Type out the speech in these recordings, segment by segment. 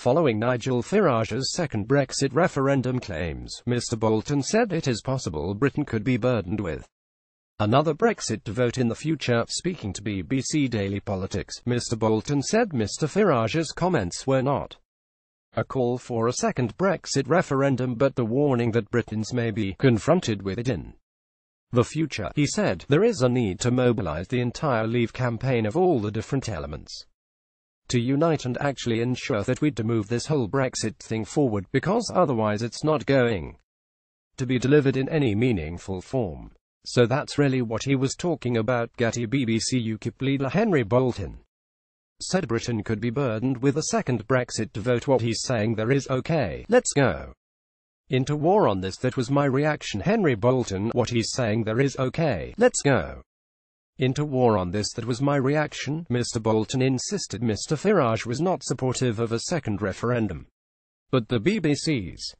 Following Nigel Farage's second Brexit referendum claims, Mr Bolton said it is possible Britain could be burdened with another Brexit vote in the future. Speaking to BBC Daily Politics, Mr Bolton said Mr Farage's comments were not a call for a second Brexit referendum but the warning that Britons may be confronted with it in the future. He said, "There is a need to mobilise the entire Leave campaign of all the different elements to unite and actually ensure that we do move this whole Brexit thing forward, because otherwise it's not going to be delivered in any meaningful form." So that's really what he was talking about. Getty. BBC. UKIP leader Henry Bolton said Britain could be burdened with a second Brexit vote. What he's saying there is, okay, let's go into war on this. That was my reaction. Henry Bolton. What he's saying there is, okay, let's go into war on this. That was my reaction. Mr Bolton insisted Mr Farage was not supportive of a second referendum, but the BBC's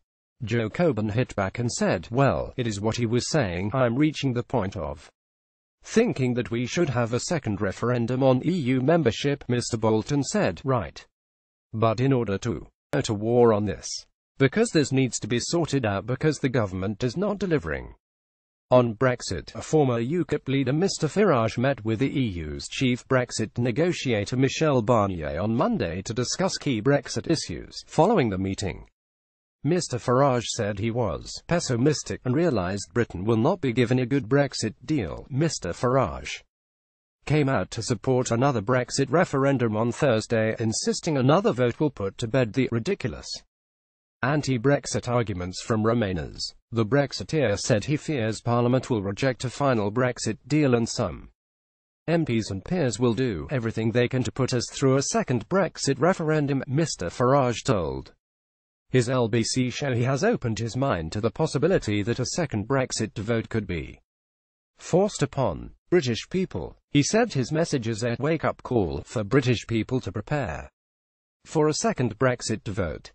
Joe Coburn hit back and said, well, it is what he was saying. I'm reaching the point of thinking that we should have a second referendum on EU membership. Mr Bolton said, right. But in order to go to war on this, because this needs to be sorted out because the government is not delivering on Brexit. A former UKIP leader, Mr Farage, met with the EU's chief Brexit negotiator Michel Barnier on Monday to discuss key Brexit issues. Following the meeting, Mr Farage said he was pessimistic and realised Britain will not be given a good Brexit deal. Mr Farage came out to support another Brexit referendum on Thursday, insisting another vote will put to bed the ridiculous anti-Brexit arguments from Remainers. The Brexiteer said he fears Parliament will reject a final Brexit deal and some MPs and peers will do everything they can to put us through a second Brexit referendum. Mr Farage told his LBC show he has opened his mind to the possibility that a second Brexit vote could be forced upon British people. He said his message is a wake-up call for British people to prepare for a second Brexit vote.